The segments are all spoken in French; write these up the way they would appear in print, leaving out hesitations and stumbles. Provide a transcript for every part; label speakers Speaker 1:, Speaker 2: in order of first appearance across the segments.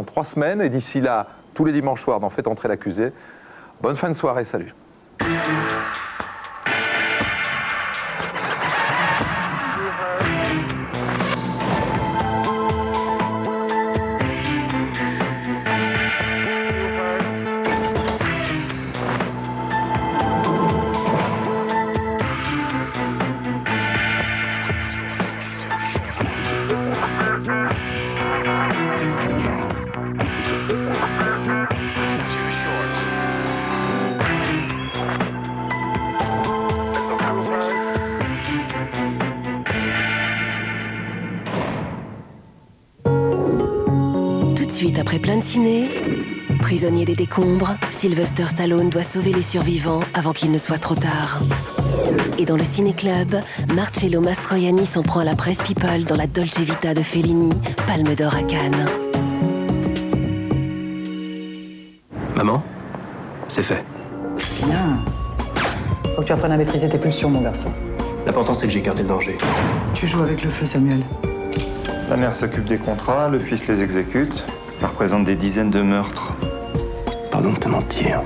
Speaker 1: En 3 semaines, et d'ici là, tous les dimanches soirs, dans Faites entrer l'accusé. Bonne fin de soirée, salut.
Speaker 2: Après plein de ciné, prisonnier des décombres, Sylvester Stallone doit sauver les survivants avant qu'il ne soit trop tard. Et dans le ciné-club, Marcello Mastroianni s'en prend à la presse people dans la Dolce Vita de Fellini, Palme d'Or à Cannes.
Speaker 3: Maman, c'est fait.
Speaker 4: Bien. Faut que tu apprennes à maîtriser tes pulsions, mon garçon.
Speaker 3: L'important, c'est que j'ai écarté le danger.
Speaker 4: Tu joues avec le feu, Samuel.
Speaker 5: La mère s'occupe des contrats, le fils les exécute. Ça représente des dizaines de meurtres.
Speaker 3: Pardon de te mentir.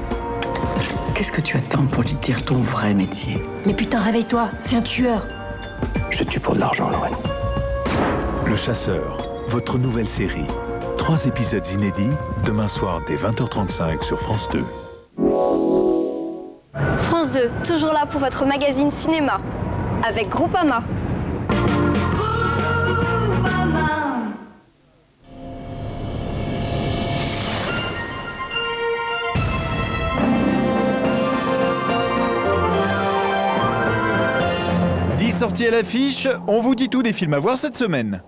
Speaker 4: Qu'est-ce que tu attends pour lui dire ton vrai métier?
Speaker 6: Mais putain, réveille-toi, c'est un tueur.
Speaker 3: Je te tue pour de l'argent, Lorraine.
Speaker 7: Le Chasseur, votre nouvelle série. 3 épisodes inédits, demain soir dès 20h35 sur France 2.
Speaker 8: France 2, toujours là pour votre magazine cinéma, avec Groupama.
Speaker 9: Sorti à l'affiche, on vous dit tout des films à voir cette semaine.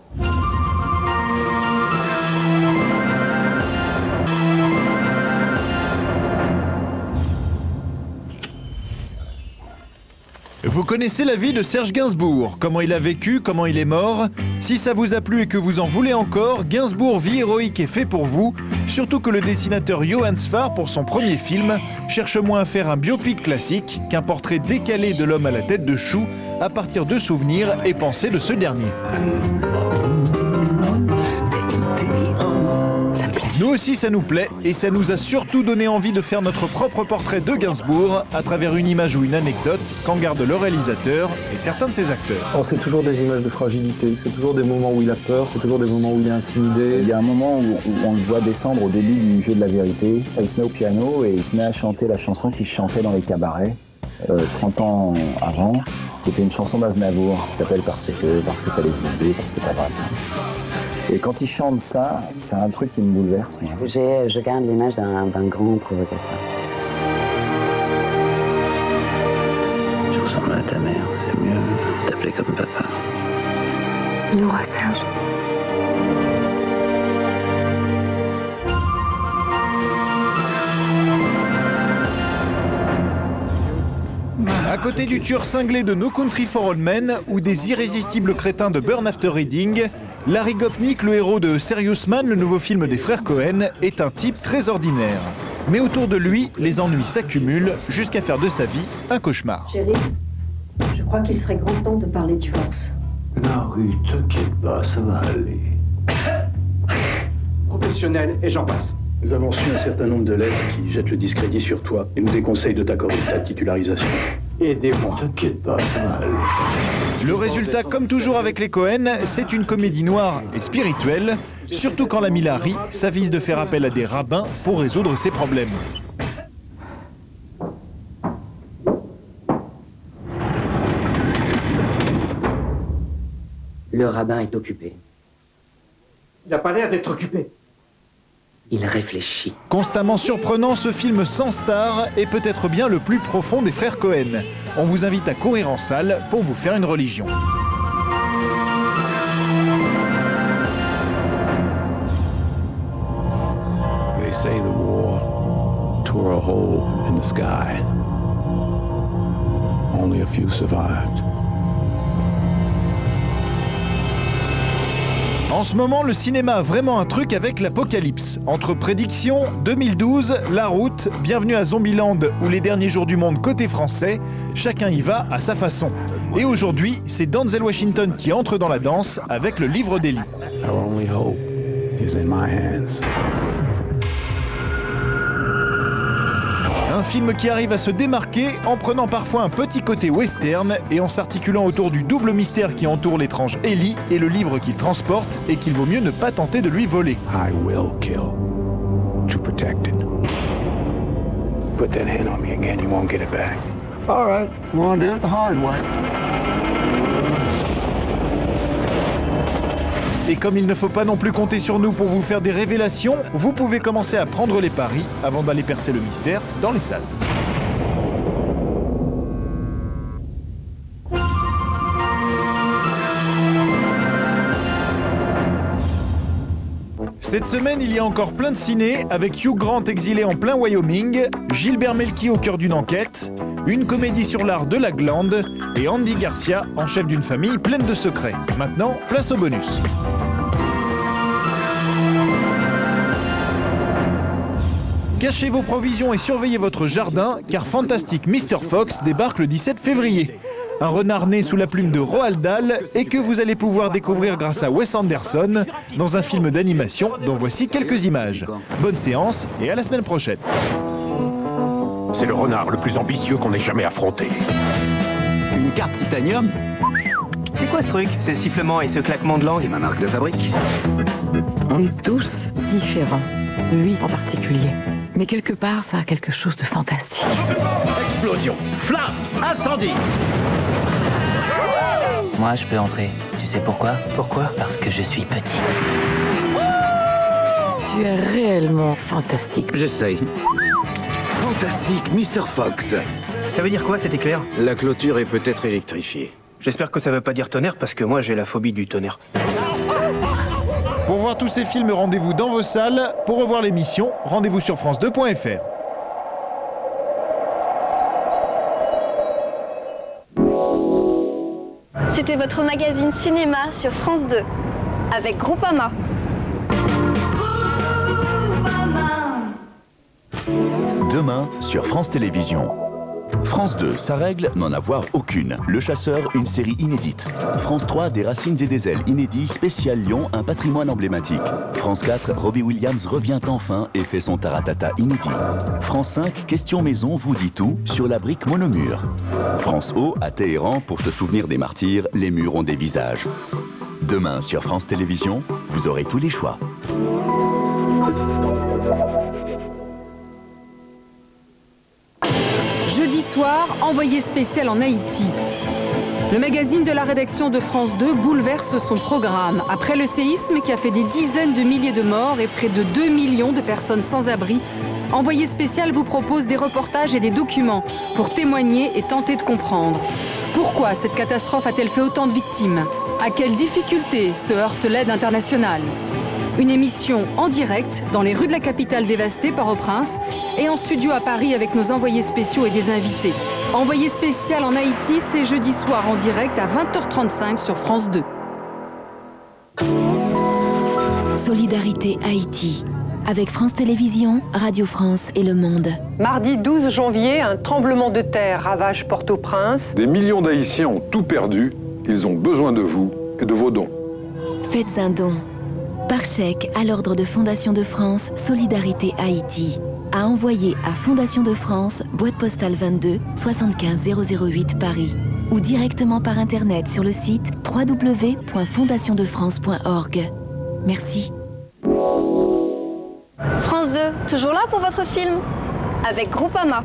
Speaker 9: Vous connaissez la vie de Serge Gainsbourg, comment il a vécu, comment il est mort. Si ça vous a plu et que vous en voulez encore, Gainsbourg, vie héroïque est fait pour vous. Surtout que le dessinateur Johann Sfar, pour son premier film, cherche moins à faire un biopic classique qu'un portrait décalé de l'homme à la tête de chou à partir de souvenirs et pensées de ce dernier. Nous aussi ça nous plaît et ça nous a surtout donné envie de faire notre propre portrait de Gainsbourg à travers une image ou une anecdote qu'en garde le réalisateur et certains de ses acteurs.
Speaker 10: C'est toujours des images de fragilité, c'est toujours des moments où il a peur, c'est toujours des moments où il est intimidé.
Speaker 11: Il y a un moment où on le voit descendre au début du jeu de la vérité. Il se met au piano et il se met à chanter la chanson qu'il chantait dans les cabarets 30 ans avant. C'était une chanson d'Aznavour qui s'appelle Parce que t'as les yeux bleus, parce que t'as pas le temps. Et quand il chante ça, c'est un truc qui me bouleverse. Moi.
Speaker 12: Je garde l'image d'un grand provocateur.
Speaker 3: Tu ressembles à ta mère, c'est mieux t'appeler comme papa.
Speaker 6: Le roi Serge.
Speaker 9: À côté du tueur cinglé de No Country for Old Men ou des irrésistibles crétins de Burn After Reading, Larry Gopnik, le héros de Serious Man, le nouveau film des frères Cohen, est un type très ordinaire. Mais autour de lui, les ennuis s'accumulent jusqu'à faire de sa vie un cauchemar.
Speaker 13: Chérie, je crois qu'il serait grand temps de parler divorce.
Speaker 3: Larry, t'inquiète pas, ça va aller.
Speaker 14: Professionnel et j'en passe.
Speaker 15: Nous avons reçu un certain nombre de lettres qui jettent le discrédit sur toi et nous déconseillent de t'accorder ta titularisation.
Speaker 14: Aidez-moi.
Speaker 15: T'inquiète pas, ça va aller.
Speaker 9: Le résultat, comme toujours avec les Cohen, c'est une comédie noire et spirituelle, surtout quand l'ami Larry s'avise de faire appel à des rabbins pour résoudre ses problèmes.
Speaker 12: Le rabbin est occupé.
Speaker 14: Il n'a pas l'air d'être occupé.
Speaker 12: Il réfléchit.
Speaker 9: Constamment surprenant, ce film sans star est peut-être bien le plus profond des frères Cohen. On vous invite à courir en salle pour vous faire une religion.
Speaker 15: They say the war tore a hole in the sky. Only a few survived.
Speaker 9: En ce moment, le cinéma a vraiment un truc avec l'apocalypse. Entre Prédiction, 2012, La Route, Bienvenue à Zombieland ou Les Derniers Jours du Monde côté français, chacun y va à sa façon. Et aujourd'hui, c'est Denzel Washington qui entre dans la danse avec Le Livre d'Élie.
Speaker 15: Our only hope is in my hands.
Speaker 9: film qui arrive à se démarquer en prenant parfois un petit côté western et en s'articulant autour du double mystère qui entoure l'étrange Ellie et le livre qu'il transporte et qu'il vaut mieux ne pas tenter de lui voler.
Speaker 7: I will kill to protect it.
Speaker 15: Put that hand on me again, you won't get it back.
Speaker 3: All right, we'll do it the hard way.
Speaker 9: Et comme il ne faut pas non plus compter sur nous pour vous faire des révélations, vous pouvez commencer à prendre les paris avant d'aller percer le mystère dans les salles. Cette semaine, il y a encore plein de ciné, avec Hugh Grant exilé en plein Wyoming, Gilbert Melki au cœur d'une enquête, une comédie sur l'art de la glande et Andy Garcia en chef d'une famille pleine de secrets. Maintenant, place au bonus. Cachez vos provisions et surveillez votre jardin, car Fantastic Mr. Fox débarque le 17 février. Un renard né sous la plume de Roald Dahl et que vous allez pouvoir découvrir grâce à Wes Anderson dans un film d'animation dont voici quelques images. Bonne séance et à la semaine prochaine.
Speaker 16: C'est le renard le plus ambitieux qu'on ait jamais affronté.
Speaker 17: Une carte titanium?
Speaker 18: C'est quoi ce truc, ce sifflement et ce claquement de langue?
Speaker 17: C'est ma marque de fabrique.
Speaker 19: On est tous différents, lui en particulier. Mais quelque part, ça a quelque chose de fantastique.
Speaker 16: Explosion, flamme, incendie.
Speaker 12: Moi, je peux entrer. Tu sais pourquoi?
Speaker 18: Pourquoi?
Speaker 12: Parce que je suis petit.
Speaker 19: Tu es réellement fantastique.
Speaker 17: J'essaye. Fantastique, Mr. Fox.
Speaker 18: Ça veut dire quoi cet éclair?
Speaker 17: La clôture est peut-être électrifiée.
Speaker 18: J'espère que ça veut pas dire tonnerre parce que moi j'ai la phobie du tonnerre.
Speaker 9: Pour voir tous ces films, rendez-vous dans vos salles. Pour revoir l'émission, rendez-vous sur france2.fr.
Speaker 8: C'était votre magazine cinéma sur France 2, avec Groupama.
Speaker 20: Demain, sur France Télévisions. France 2, sa règle, n'en avoir aucune. Le Chasseur, une série inédite. France 3, des racines et des ailes inédits, spécial Lyon, un patrimoine emblématique. France 4, Robbie Williams revient enfin et fait son taratata inédit. France 5, Question Maison vous dit tout sur la brique monomure. France O, à Téhéran, pour se souvenir des martyrs, les murs ont des visages. Demain, sur France Télévisions, vous aurez tous les choix.
Speaker 21: Jeudi soir, envoyé spécial en Haïti. Le magazine de la rédaction de France 2 bouleverse son programme. Après le séisme qui a fait des dizaines de milliers de morts et près de 2 millions de personnes sans abri, Envoyé spécial vous propose des reportages et des documents pour témoigner et tenter de comprendre. Pourquoi cette catastrophe a-t-elle fait autant de victimes? À quelles difficultés se heurte l'aide internationale? Une émission en direct dans les rues de la capitale dévastée, Port-au-Prince, et en studio à Paris avec nos envoyés spéciaux et des invités. Envoyé spécial en Haïti, c'est jeudi soir en direct à 20h35 sur France 2.
Speaker 2: Solidarité Haïti. Avec France Télévisions, Radio France et Le Monde.
Speaker 4: Mardi 12 janvier, un tremblement de terre ravage Port-au-Prince.
Speaker 22: Des millions d'Haïtiens ont tout perdu. Ils ont besoin de vous et de vos dons.
Speaker 2: Faites un don. Par chèque à l'ordre de Fondation de France, Solidarité Haïti. À envoyer à Fondation de France, boîte postale 22, 75 008 Paris. Ou directement par Internet sur le site www.fondationdefrance.org. Merci.
Speaker 8: France 2, toujours là pour votre film? Avec Groupama.